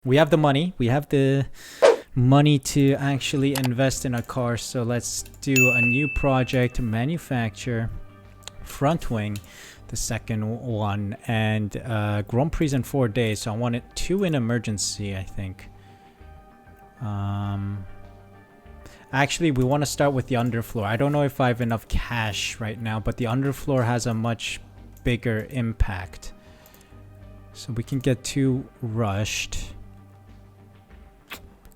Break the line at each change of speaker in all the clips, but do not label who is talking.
We have the money. We have the money to actually invest in a car. So let's do a new project, manufacture front wing, the second one, and Grand Prix in 4 days. So I wanted 2 in emergency, I think. Actually, we want to start with the underfloor. I don't know if I have enough cash right now, but the underfloor has a much bigger impact. So we can get 2 rushed.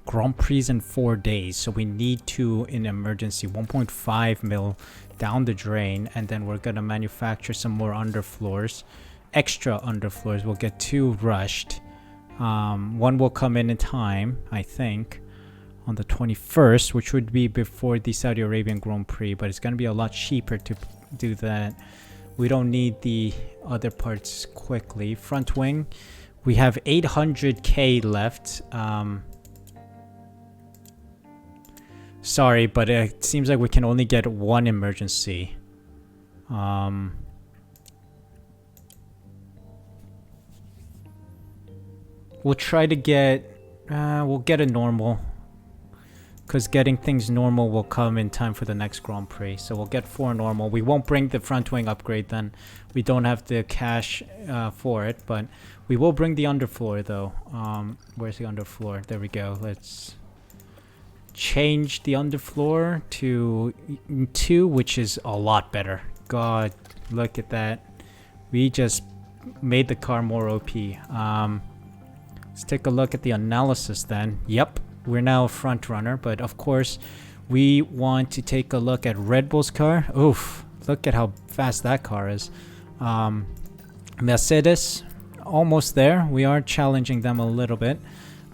Grand Prix in 4 days, so we need 2 in emergency. 1.5 mil down the drain, and then we're gonna manufacture some more underfloors, extra underfloors. We'll get 2 rushed. One will come in time, I think, on the 21st, which would be before the Saudi Arabian Grand Prix, but it's gonna be a lot cheaper to do that. We don't need the other parts quickly. Front wing, we have 800k left. Sorry, but it seems like we can only get 1 emergency. We'll try to get... we'll get a normal. Because getting things normal will come in time for the next Grand Prix. So we'll get 4 normal. We won't bring the front wing upgrade then. We don't have the cash for it. But we will bring the underfloor though. Where's the underfloor? There we go. Let's... change the underfloor to 2, which is a lot better. God, look at that. We just made the car more OP. Let's take a look at the analysis then. Yep, we're now a front runner, but of course we want to take a look at Red Bull's car. Oof, look at how fast that car is. Mercedes, almost there. We are challenging them a little bit.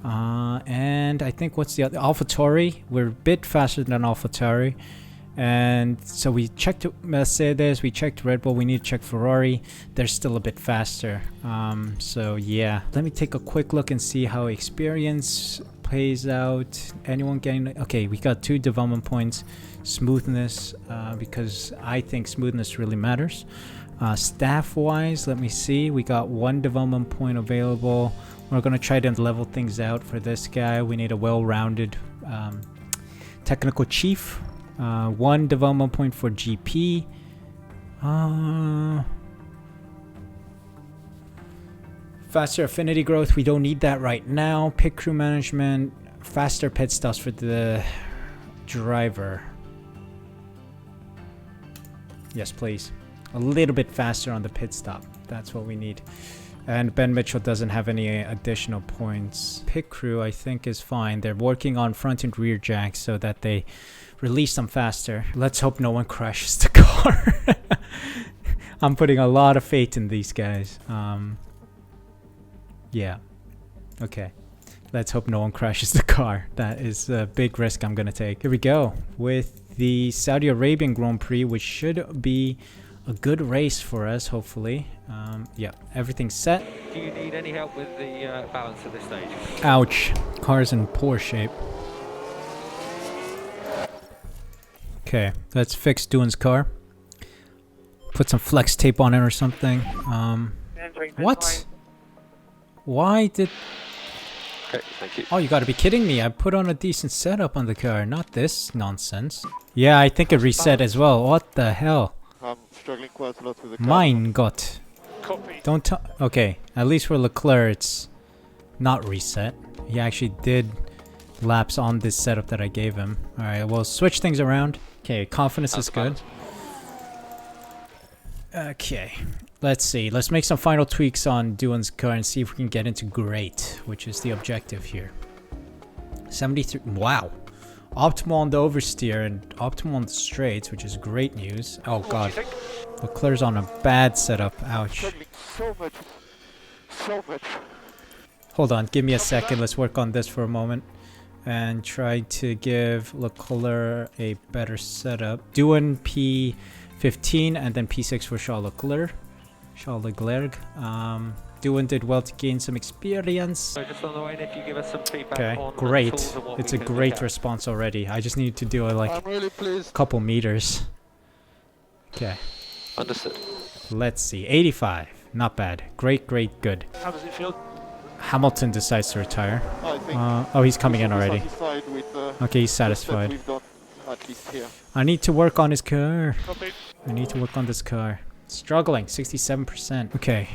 And I think what's the other? AlphaTauri. We're a bit faster than AlphaTauri. And so we checked Mercedes, we checked Red Bull, we need to check Ferrari. They're still a bit faster. So yeah, let me take a quick look and see how experience plays out. Anyone getting... Okay, we got 2 development points. Smoothness, because I think smoothness really matters. Staff wise, let me see. We got 1 development point available. We're going to try to level things out for this guy. We need a well-rounded technical chief. 1 development point for GP. Faster affinity growth. We don't need that right now. Pit crew management. Faster pit stops for the driver. Yes, please. A little bit faster on the pit stop. That's what we need. And Ben Mitchell doesn't have any additional points. Pit crew, I think, is fine. They're working on front and rear jacks so that they release them faster. Let's hope no one crashes the car. I'm putting a lot of faith in these guys. Yeah. Okay. Let's hope no one crashes the car. That is a big risk I'm going to take. Here we go. With the Saudi Arabian Grand Prix, which should be a good race for us, hopefully. Yeah, everything's set.
Do you need any help with the balance at this stage?
Ouch. Car's in poor shape. Okay, let's fix Duan's car. Put some flex tape on it or something. What? Why did...
Okay, thank you.
Oh, you gotta be kidding me. I put on a decent setup on the car, not this nonsense. Yeah, I think it reset as well. What the hell?
I'm struggling quite a lot with the car.
Mine got...
Copy.
Don't tell... Okay, at least for Leclerc, it's not reset. He actually did laps on this setup that I gave him. Alright, we'll switch things around. Okay, confidence is good. Okay, let's see. Let's make some final tweaks on Duan's car and see if we can get into great, which is the objective here. 73... Wow. Optimal on the oversteer and optimal on the straights, which is great news. Oh god. Leclerc's on a bad setup. Ouch.
So much.
Hold on, give me a second. Let's work on this for a moment. And try to give Leclerc a better setup. Doing P15 and then P6 for Charles Leclerc. Duan did well to gain some experience.
So just on the way, if you give us some feedback
Okay,
on
great.
tools and what
It's
we
a
can
great
look at.
response already. I just need to do it like
I'm really pleased.
couple meters. Okay,
Understood.
let's see. 85. Not bad. Great, good.
How does it feel?
Hamilton decides to retire.
I think
Oh, he's coming
we
in
should be
already.
satisfied with
Okay, he's
the step
satisfied.
we've done, at least here.
I need to work on his car.
Copy.
I need to work on this car. Struggling, 67%. Okay,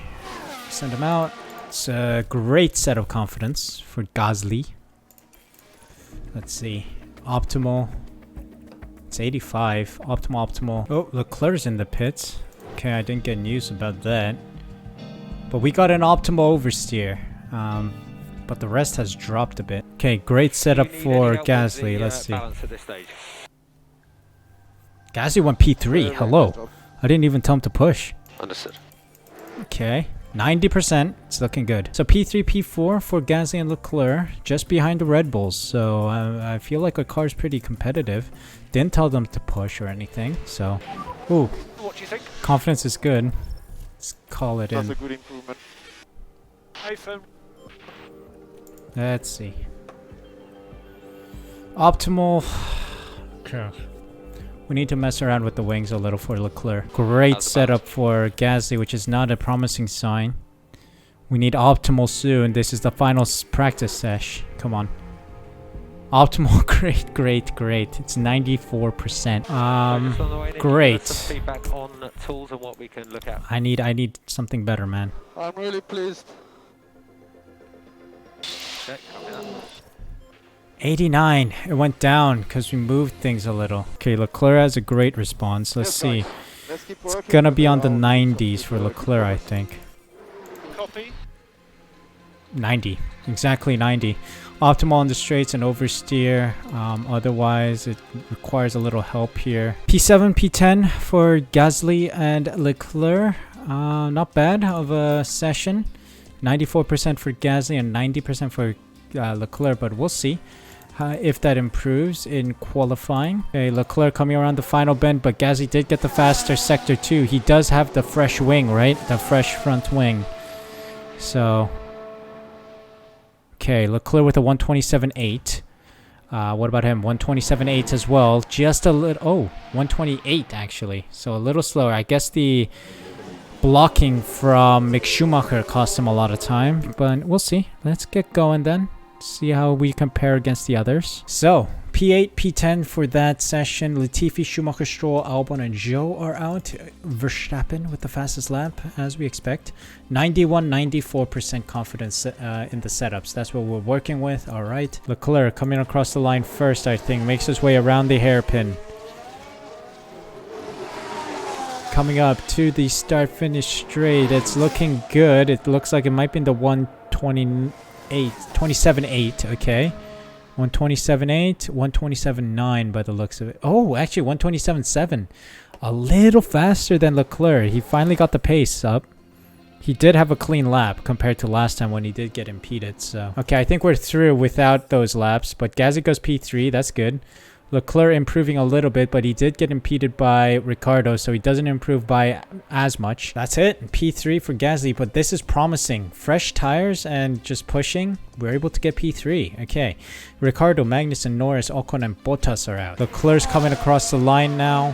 send him out. It's a great set of confidence for Gasly. Let's see. Optimal. It's 85. Optimal. Oh, Leclerc's in the pits. Okay, I didn't get news about that. But we got an optimal oversteer. But the rest has dropped a bit. Okay, great setup
Do you need
for
any help with
Gasly.
the,
Let's see.
balance at this stage?
Gasly went P3.
Very
Hello.
nice job.
I didn't even tell him to push.
Understood.
Okay, 90%. It's looking good. So P3, P4 for Gasly and Leclerc, just behind the Red Bulls. So I feel like our car's pretty competitive. Didn't tell them to push or anything. So, ooh,
What do you think?
confidence is good. Let's call it
That's a
in.
good improvement.
iPhone.
Let's see. Optimal. Okay. We need to mess around with the wings a little for Leclerc. Great
How's the
setup for Gasly, which is not a promising sign. We need optimal soon. This is the final practice sesh. Come on. Optimal, great. It's 94%.
Just on the way in,
great.
Some feedback on tools and what we can look at.
I need something better, man.
I'm really pleased.
Okay, copy that.
89. It went down because we moved things a little. Okay, Leclerc has a great response. Let's
Yes,
see.
guys. Let's keep
It's
working
gonna
with
be on the
our
90s for
good
Leclerc, I
progress.
think.
Copy.
90. Exactly 90. Optimal on the straights and oversteer. Otherwise, it requires a little help here. P7, P10 for Gasly and Leclerc. Not bad of a session. 94% for Gasly and 90% for Leclerc, but we'll see if that improves in qualifying. Okay, Leclerc coming around the final bend, but Gasly did get the faster sector too. He does have the fresh wing, right? The fresh front wing. So, okay, Leclerc with a 127.8. What about him? 127.8 as well. Just a little. Oh, 128 actually. So a little slower. I guess the blocking from Mick Schumacher cost him a lot of time, but we'll see. Let's get going then. See how we compare against the others. So, P8, P10 for that session. Latifi, Schumacher, Stroll, Albon, and Zhou are out. Verstappen with the fastest lap, as we expect. 91, 94% confidence in the setups. That's what we're working with. All right. Leclerc coming across the line first, I think. Makes his way around the hairpin. Coming up to the start-finish straight. It's looking good. It looks like it might be in the 27.8, okay. 127.8, 127.9 by the looks of it. Oh, actually 127.7. A little faster than Leclerc. He finally got the pace up. He did have a clean lap compared to last time when he did get impeded, so. Okay, I think we're through without those laps, but Gasly goes P3, that's good. Leclerc improving a little bit, but he did get impeded by Ricciardo, so he doesn't improve by as much. That's it. P3 for Gasly, but this is promising. Fresh tires and just pushing, we're able to get P3. Okay. Ricciardo, Magnussen, Norris, Ocon, and Bottas are out. Leclerc's coming across the line now.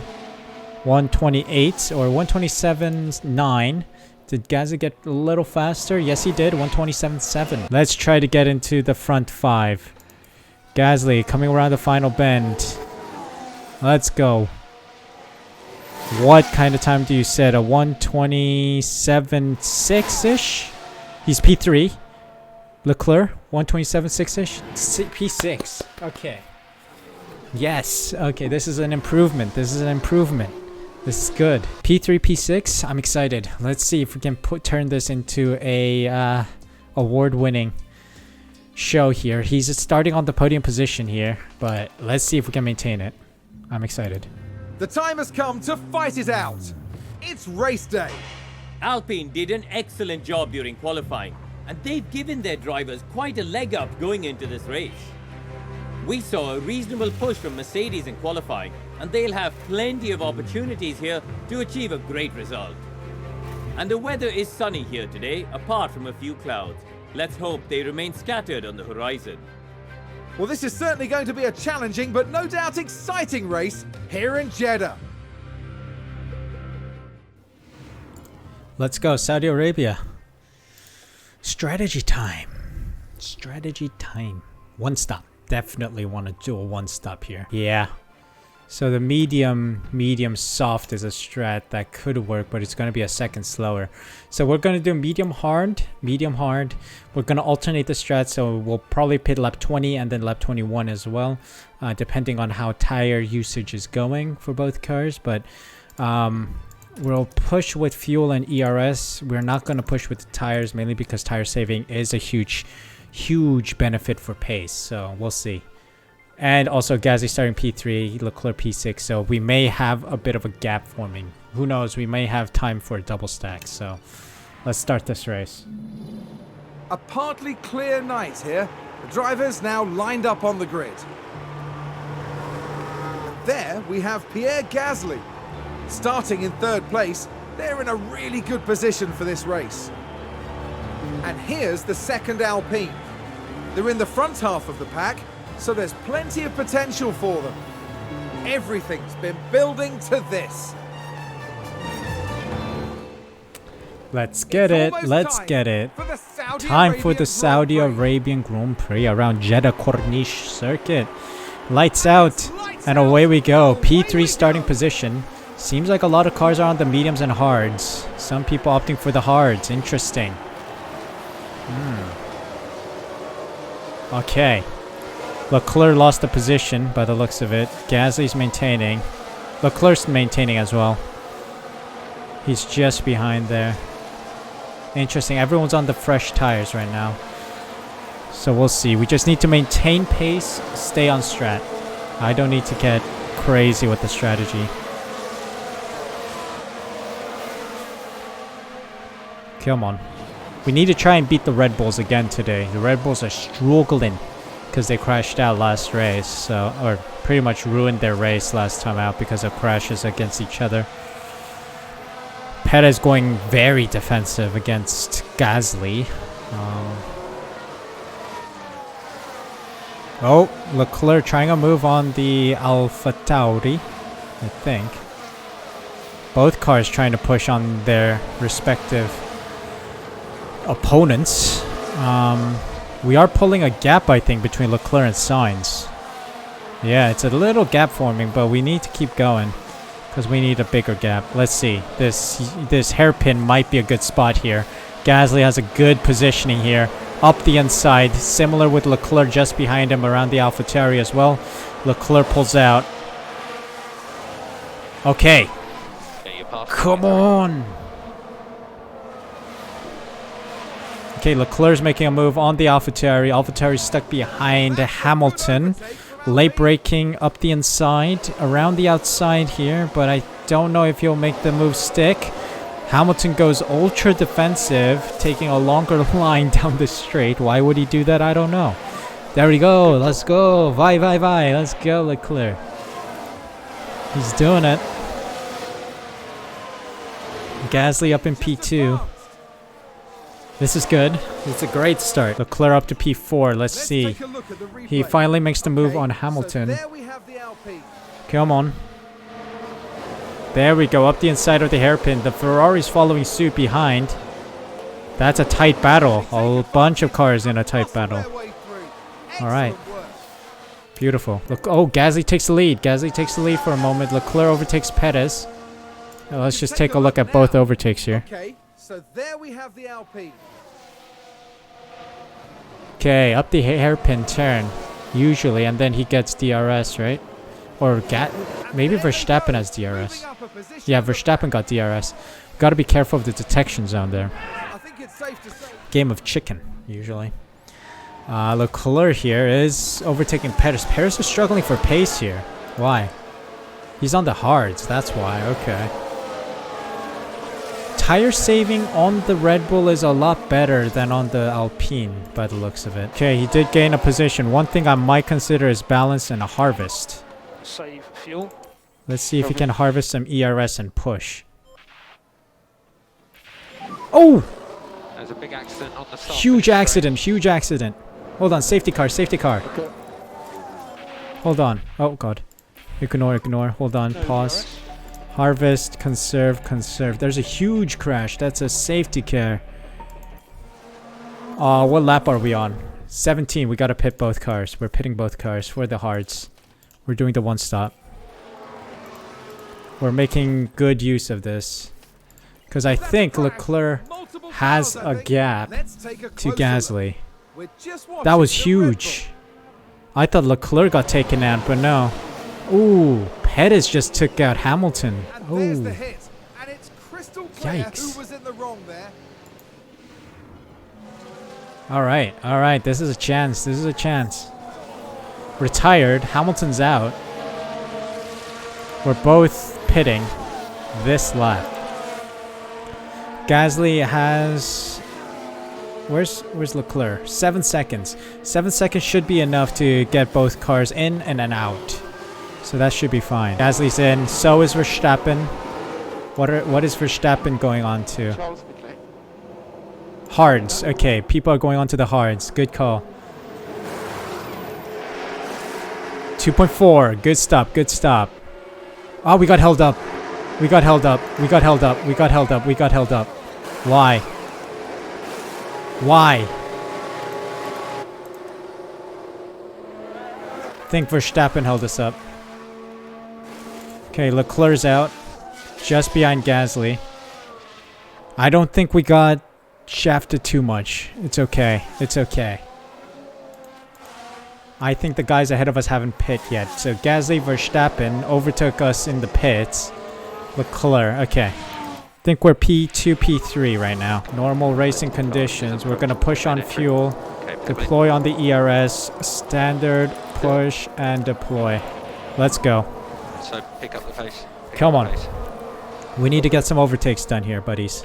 128 or 127.9. Did Gasly get a little faster? Yes, he did. 127.7. Let's try to get into the front five. Gasly coming around the final bend. Let's go. What kind of time do you set? A 127.6-ish? He's P3. Leclerc, 127.6-ish? P6. Okay. Yes. Okay, this is an improvement. This is This is good. P3, P6. I'm excited. Let's see if we can turn this into a award-winning show here. He's starting on the podium position here, but let's see if we can maintain it. I'm excited.
The time has come to fight it out. It's race day.
Alpine did an excellent job during qualifying, and they've given their drivers quite a leg up going into this race. We saw a reasonable push from Mercedes in qualifying, and they'll have plenty of opportunities here to achieve a great result. And the weather is sunny here today, apart from a few clouds. Let's hope they remain scattered on the horizon.
Well, this is certainly going to be a challenging but no doubt exciting race here in Jeddah.
Let's go, Saudi Arabia. Strategy time. Strategy time. One stop. Definitely want to do a one stop here. Yeah. So the medium soft is a strat that could work, but it's going to be a second slower. So we're going to do medium hard. We're going to alternate the strats, so we'll probably pit lap 20 and then lap 21 as well, depending on how tire usage is going for both cars. But we'll push with fuel and ERS. We're not going to push with the tires, mainly because tire saving is a huge benefit for pace. So we'll see. And also Gasly starting P3, Leclerc P6, so we may have a bit of a gap forming. Who knows, we may have time for a double stack, so let's start this race.
A partly clear night here. The drivers now lined up on the grid. There we have Pierre Gasly. Starting in third place, they're in a really good position for this race. And here's the second Alpine. They're in the front half of the pack, so there's plenty of potential for them. Everything's been building to this.
Let's get it. Let's get it. Time for the Saudi Arabian Grand Prix around Jeddah Corniche circuit. Lights out, and away we go. P3 starting position. Seems like a lot of cars are on the mediums and hards. Some people opting for the hards. Interesting. Okay. Leclerc lost the position by the looks of it. Gasly's maintaining. Leclerc's maintaining as well. He's just behind there. Interesting. Everyone's on the fresh tires right now. So we'll see. We just need to maintain pace, stay on strat. I don't need to get crazy with the strategy. Come on. We need to try and beat the Red Bulls again today. The Red Bulls are struggling because they crashed out last race, so, or pretty much ruined their race last time out because of crashes against each other. Perez going very defensive against Gasly. Oh, Leclerc trying a move on the AlphaTauri, I think. Both cars trying to push on their respective opponents. We are pulling a gap, I think, between Leclerc and Sainz. Yeah, it's a little gap forming, but we need to keep going because we need a bigger gap. Let's see. This hairpin might be a good spot here. Gasly has a good positioning here. Up the inside, similar with Leclerc just behind him around the AlphaTauri as well. Leclerc pulls out. Okay. Come on. Okay, Leclerc's making a move on the AlphaTauri. AlphaTauri's stuck behind Hamilton. Late braking up the inside, around the outside here, but I don't know if he'll make the move stick. Hamilton goes ultra defensive, taking a longer line down the straight. Why would he do that? I don't know. There we go. Let's go. Vai. Let's go, Leclerc. He's doing it. Gasly up in P2. This is good. It's a great start. Leclerc up to P4. Let's see. He finally makes the move on Hamilton. Come on. There we go. Up the inside of the hairpin. The Ferrari's following suit behind. That's a tight battle. A bunch of cars in a tight battle. Alright. Beautiful. Look. Oh, Gasly takes the lead. Gasly takes the lead for a moment. Leclerc overtakes Perez. Now let's just take a look at both overtakes here.
So there we have the Alpine.
Okay, up the hairpin turn, usually, and then he gets DRS, right? Or maybe Verstappen has DRS. Yeah, Verstappen got DRS. Got to be careful of the detection zone there. Game of chicken, usually. Leclerc here is overtaking Perez. Perez is struggling for pace here. Why? He's on the hards, that's why. Okay. Tire saving on the Red Bull is a lot better than on the Alpine by the looks of it. Okay, he did gain a position. One thing I might consider is balance and a harvest.
Save fuel.
Let's see if he can harvest some ERS and push. Oh!
There's a big accident on the start.
Huge accident. Hold on, safety car.
Okay.
Hold on. Oh god. Ignore. Hold on, pause. Harvest, conserve. There's a huge crash. That's a safety car. What lap are we on? 17. We gotta pit both cars. We're pitting both cars for the hards. We're doing the one stop. We're making good use of this. Because I think Leclerc has a gap to Gasly. That was huge. I thought Leclerc got taken out, but no. Ooh, Perez just took out Hamilton. Ooh. Yikes. Alright, this is a chance. This is a chance. Retired. Hamilton's out. We're both pitting this lap. Gasly has... Where's Leclerc? 7 seconds. 7 seconds should be enough to get both cars in and then out. So that should be fine. Gasly's in. So is Verstappen. What is Verstappen going on to?
Charles Leclerc.
Hards. Okay, people are going on to the hards. Good call. 2.4. Good stop. Good stop. Oh, we got held up. We got held up. We got held up. We got held up. We got held up. Why? Why? I think Verstappen held us up. Okay, Leclerc's out. Just behind Gasly. I don't think we got shafted too much. It's okay. It's okay. I think the guys ahead of us haven't pit yet. So Gasly, Verstappen overtook us in the pits. Leclerc. Okay. I think we're P2, P3 right now. Normal racing conditions. We're going to push on fuel. Deploy on the ERS. Standard, push, and deploy. Let's go.
So pick up the pace.
Come on. We need to get some overtakes done here, buddies.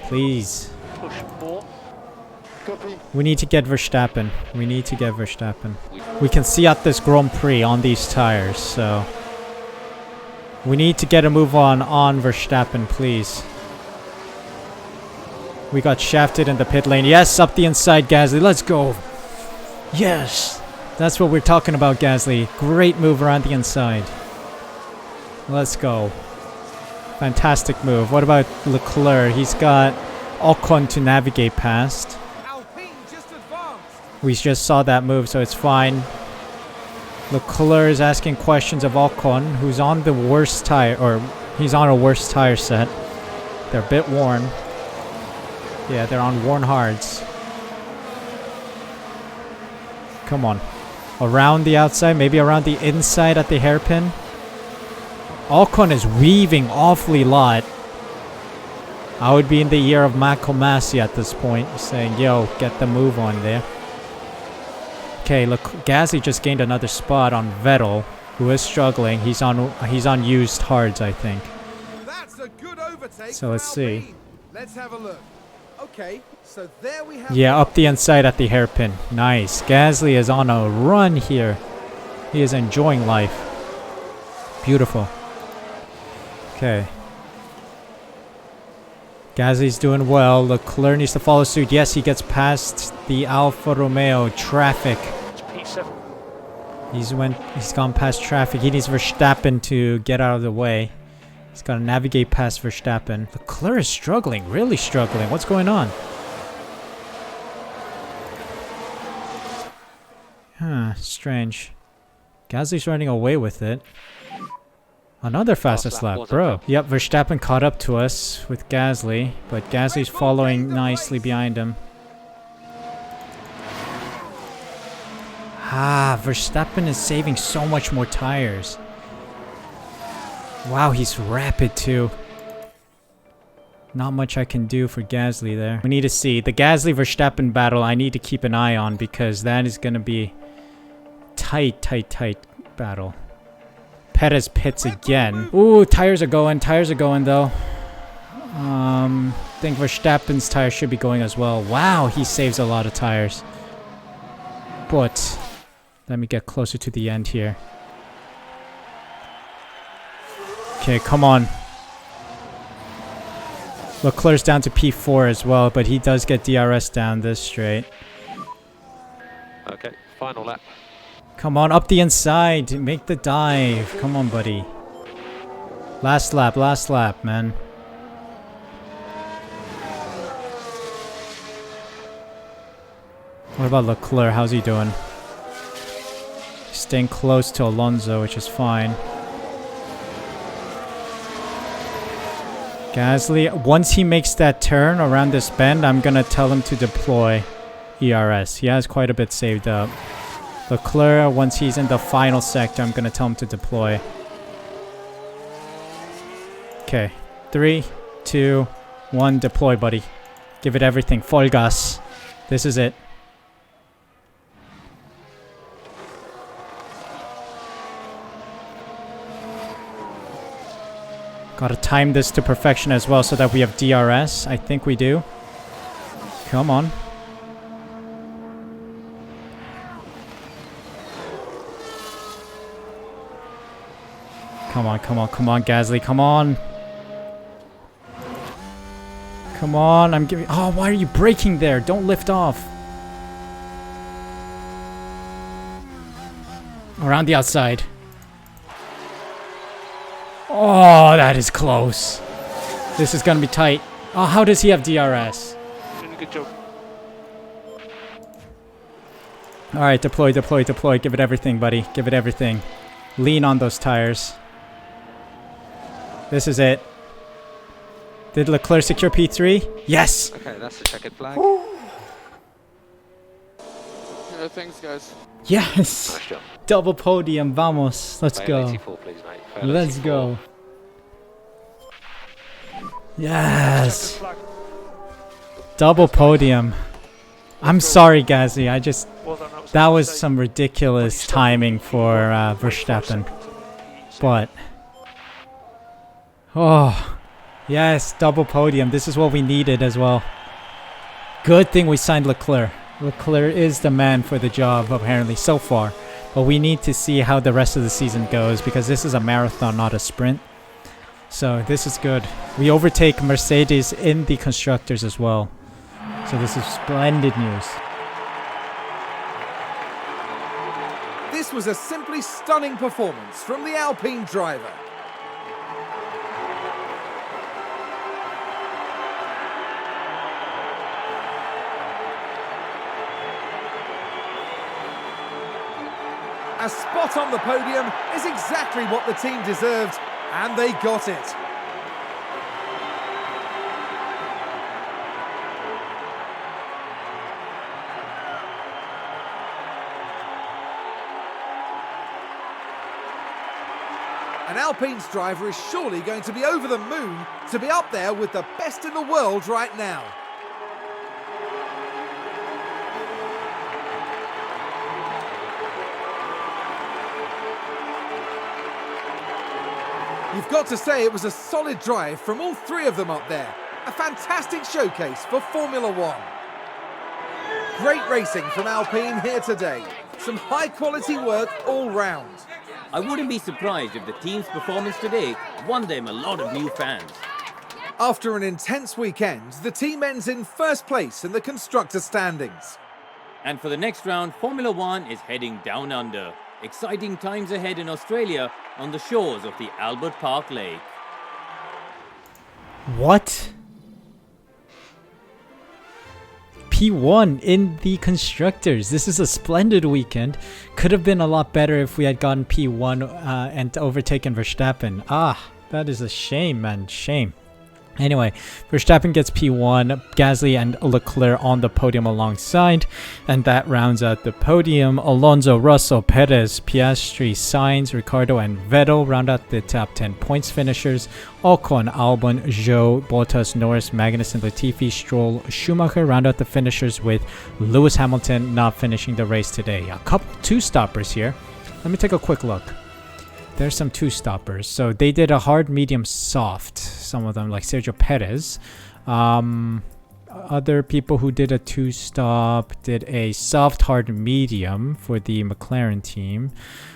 Please.
Push more.
Copy.
We need to get Verstappen. We need to get Verstappen. We can see out this Grand Prix on these tires, so... We need to get a move on Verstappen, please. We got shafted in the pit lane. Yes, up the inside, Gasly. Let's go. Yes. That's what we're talking about, Gasly. Great move around the inside. Let's go. Fantastic move. What about Leclerc? He's got Ocon to navigate past.
Alpine just advanced.
We just saw that move, so it's fine. Leclerc is asking questions of Ocon, who's on the worst tire, or he's on a worse tire set. They're a bit worn. Yeah, they're on worn hards. Come on. Around the outside, maybe around the inside at the hairpin. Ocon is weaving awfully lot. I would be in the ear of Michael Massey at this point, saying, yo, get the move on there. Okay, look, Gasly just gained another spot on Vettel, who is struggling. He's on used hards, I think.
That's a good overtake.
So let's see.
Let's have a look. Okay, so there we have.
Yeah, up the inside at the hairpin. Nice. Gasly is on a run here. He is enjoying life. Beautiful. Okay. Gasly's doing well. Leclerc needs to follow suit. Yes, he gets past the Alfa Romeo traffic.
It's P7.
He's gone past traffic. He needs Verstappen to get out of the way. He's got to navigate past Verstappen. Leclerc is struggling, really struggling. What's going on? Huh, strange. Gasly's running away with it. Another fastest lap, bro. Yep, Verstappen caught up to us with Gasly, but Gasly's following nicely behind him. Ah, Verstappen is saving so much more tires. Wow, he's rapid too. Not much I can do for Gasly there. We need to see. The Gasly-Verstappen battle I need to keep an eye on because that is going to be tight battle. Perez pits again. Ooh, tires are going though. I think Verstappen's tires should be going as well. Wow, he saves a lot of tires. But let me get closer to the end here. Okay, come on. Leclerc's down to P4 as well, but he does get DRS down this straight.
Okay, final lap.
Come on, up the inside. Make the dive. Come on, buddy. Last lap, man. What about Leclerc? How's he doing? Staying close to Alonso, which is fine. Gasly, once he makes that turn around this bend, I'm gonna tell him to deploy ERS. He has quite a bit saved up. Leclerc, once he's in the final sector, I'm gonna tell him to deploy. Okay, 3, 2, 1, deploy, buddy. Give it everything, full gas. This is it. Gotta time this to perfection as well so that we have DRS. I think we do. Come on. Come on, come on, come on, Gasly, come on. Come on, I'm giving... Oh, why are you braking there? Don't lift off. Around the outside. Oh, that is close. This is gonna be tight. Oh, how does he have DRS?
Doing a good job.
Alright, deploy, deploy, deploy. Give it everything, buddy. Give it everything. Lean on those tires. This is it. Did Leclerc secure P3? Yes!
Okay, that's the checkered flag.
Yeah, thanks, guys.
Yes!
Nice job.
Double podium, vamos. Let's
Fail
go.
84, please, mate. Fail
Let's
84.
go. Yes!
Checkered flag.
Double podium. I'm sorry, Gasly. I just...
Well done,
That
a
was
mistake.
some ridiculous timing for Verstappen. But... Oh... Yes, double podium. This is what we needed as well. Good thing we signed Leclerc. Leclerc is the man for the job, apparently, so far. But we need to see how the rest of the season goes, because this is a marathon, not a sprint. So this is good. We overtake Mercedes in the constructors as well. So this is splendid news.
This was a simply stunning performance from the Alpine driver. A spot on the podium is exactly what the team deserved, and they got it. An Alpine's driver is surely going to be over the moon to be up there with the best in the world right now. You've got to say it was a solid drive from all three of them up there. A fantastic showcase for Formula One. Great racing from Alpine here today. Some high quality work all round.
I wouldn't be surprised if the team's performance today won them a lot of new fans.
After an intense weekend, the team ends in first place in the constructor standings.
And for the next round, Formula One is heading down under. Exciting times ahead in Australia on the shores of the Albert Park Lake.
What? P1 in the constructors. This is a splendid weekend. Could have been a lot better if we had gotten P1 and overtaken Verstappen. Ah, that is a shame, man. Shame. Anyway, Verstappen gets P1, Gasly and Leclerc on the podium alongside, and that rounds out the podium. Alonso, Russell, Perez, Piastri, Sainz, Ricciardo and Vettel round out the top 10 points finishers. Ocon, Albon, Zhou, Bottas, Norris, Magnussen, Latifi, Stroll, Schumacher round out the finishers, with Lewis Hamilton not finishing the race today. A couple two-stoppers here. Let me take a quick look. There's some two-stoppers. So they did a hard, medium, soft. Some of them, like Sergio Perez. Other people who did a two-stop did a soft, hard, medium for the McLaren team.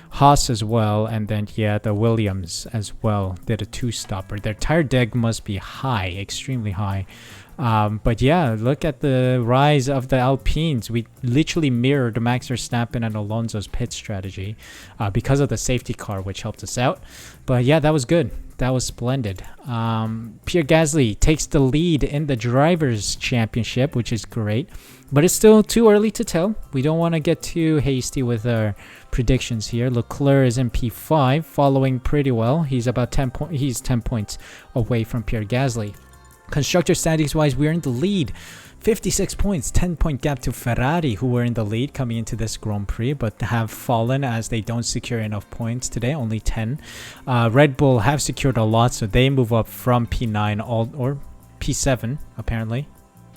Haas as well. And then, yeah, the Williams as well did a two-stopper. Their tire deg must be high, extremely high. But yeah, look at the rise of the Alpines. We literally mirrored Max Verstappen and Alonso's pit strategy because of the safety car, which helped us out. But yeah, that was good. That was splendid. Pierre Gasly takes the lead in the Drivers' Championship, which is great. But it's still too early to tell. We don't want to get too hasty with our predictions here. Leclerc is in P5, following pretty well. He's about 10 points away from Pierre Gasly. Constructor standings wise, we're in the lead. 56 points, 10-point gap to Ferrari, who were in the lead coming into this Grand Prix, but have fallen as they don't secure enough points today, only 10. Red Bull have secured a lot, so they move up from P9 or P7, apparently.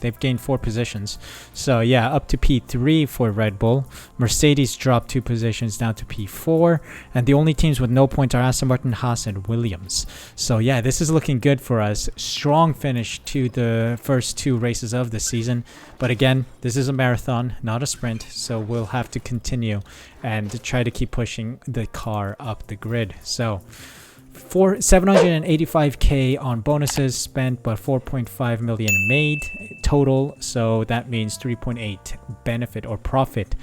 They've gained 4 positions. So yeah, up to P3 for Red Bull. Mercedes dropped 2 positions down to P4. And the only teams with no points are Aston Martin, Haas, and Williams. So yeah, this is looking good for us. Strong finish to the first 2 races of the season. But again, this is a marathon, not a sprint. So we'll have to continue and try to keep pushing the car up the grid. So 785k on bonuses spent, but 4.5 million made total, so that means 3.8 benefit or profit.